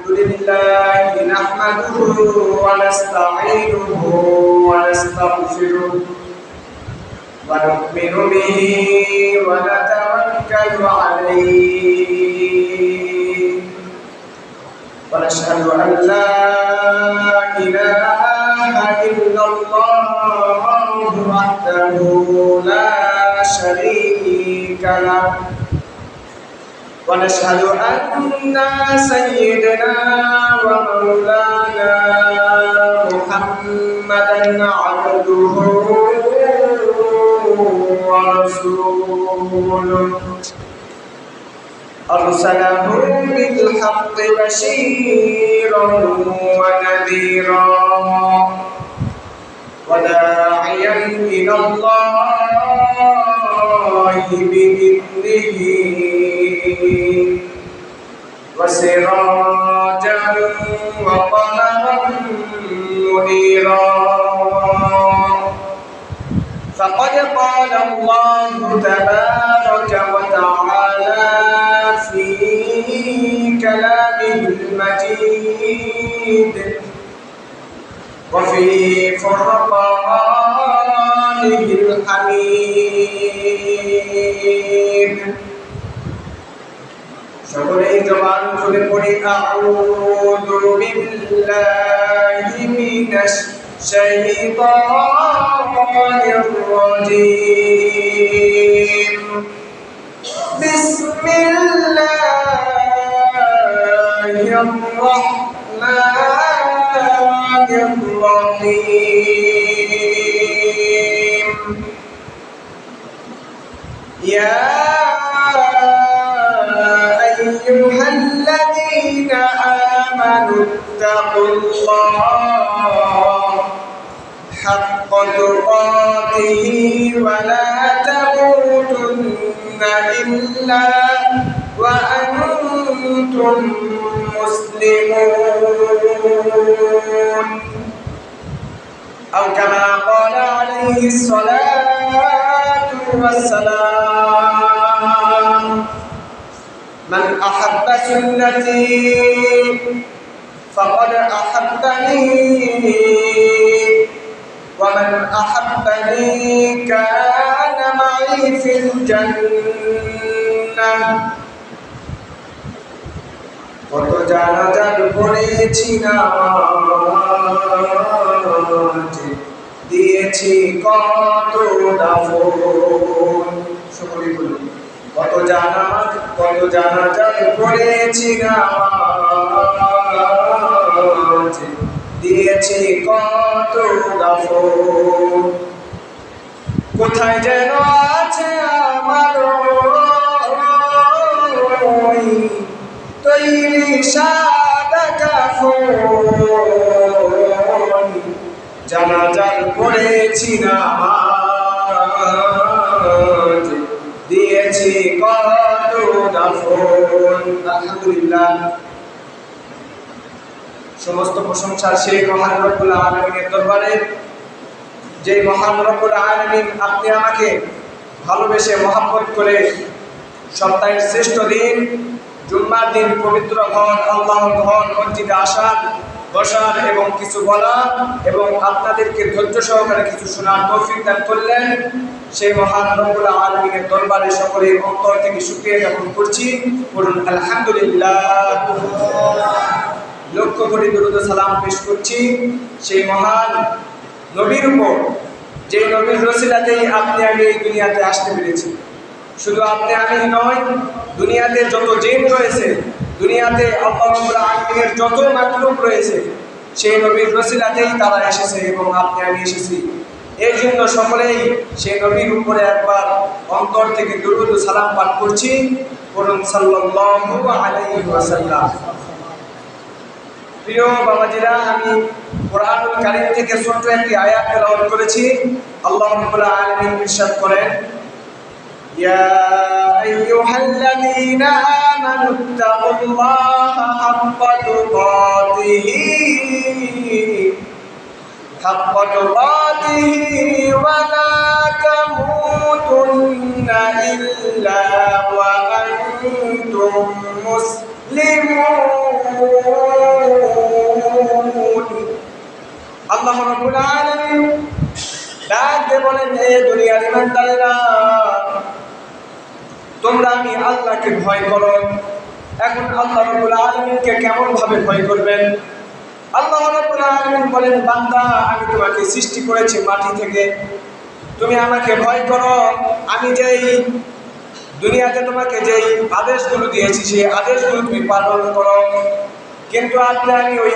الحمد لله نحمده ونستعينه ونستغفره ونؤمن به ونتوكل عليه ونشهد أن لا إله إلا الله وحده لا شريك له ونشهد أن سيدنا ومولانا محمدا عبده ورسوله أرسله بالحق بشيرا ونذيرا وداعيا إلى الله بإذنه وسراجا وقمرا منيرا فقد قال الله تبارك وتعالى في كلامه المجيد وفي فرقانه الحميد সকলেই জবান খুলে পড়ি আউযু বিল্লাহি মিনাশ শাইতানির রাজীম বিসমিল্লাহির রাহমানির রাহিম ইয়া أيها الذين آمنوا اتقوا الله حق تقاته ولا تموتن إلا وأنتم مسلمون أو كما قال عليه الصلاة والسلام من أحب سنتي فقد أحبني ومن أحبني كان معي في الجنة কত জানাজার পড়েছি নামাজ দিয়েছি কত দাফন সকলে বলুন কত জানাজার পড়েছি নামাজ দিয়েছি কত দাফন কোথায় যেন আছে আমার তৈরি সাদা কাফন জানাজার পড়েছি নামাজ দিয়েছি কত দাফন। আলহামদুলিল্লাহ, সমস্ত প্রশংসা সেই মহান রব্বুল আলামিনের দরবারে, যে মহান রব্বুল আলামিন আপনি আমাকে ভালোবেসে মহব্বত করে সপ্তাহের শ্রেষ্ঠ দিন জুম্মার দিন পবিত্র ঘর আল্লাহর ঘর মসজিদে আসার, বসার এবং কিছু বলার এবং আপনাদেরকে ধৈর্য সহকারে কিছু শোনার তৌফিক দান করলেন। সেই মহান রব্বুল আলামিনের দরবারে সকলের অন্তর থেকে শুকরিয়া জ্ঞাপন করছি। বলুন আলহামদুলিল্লাহ। লক্ষ কোটি দরুদ ও সালাম পেশ করছি সেই মহান নবীর উপর, যে নবীর রসিলাতেই আপনি আমি এই দুনিয়াতে আসতে পেরেছি। শুধু আপনি আমি নয়, দুনিয়াতে যত জিন রয়েছে, দুনিয়াতে আল্লাহ রাব্বুল আলামিনের যত মাখলুক রয়েছে, সেই নবীর রসিলাতেই তারা এসেছে এবং আপনি আমি এসেছি। এই জন্য সকলেই সেই নবীর উপরে একবার অন্তর থেকে দরুদ ও সালাম পাঠ করছি। বলুন সাল্লাল্লাহু আলাইহি ওয়াসাল্লাম। প্রিয় বাবাজিরা, আমি কোরআনুল কারীম থেকে ছোট্ট একটি আয়াত তেলাওয়াত করেছি। আল্লাহ রাব্বুল আলামিন ইরশাদ করেন, ইয়া আইয়ুহাল্লাযীনা আমানু ইত্তাকুল্লাহা হাক্কা তুকাতিহি ওয়া লা তামুতুন্না ইল্লা ওয়া আনতুম মুসলিমুন। ঈমানদারেরা, তোমরা আমি আল্লাহকে ভয় করো। এখন আল্লাহ রাব্বুল আলামিনকে কেমন ভাবে ভয় করবেন? আল্লাহ রাব্বুল আলামিন বলেন, বান্দা আমি তোমাকে সৃষ্টি করেছি মাটি থেকে, তুমি আমাকে ভয় করো। আমি যেই দুনিয়াতে তোমাকে যেই আদেশগুলো দিয়েছি সেই আদেশগুলো তুমি পালন করো। কিন্তু আমি ওই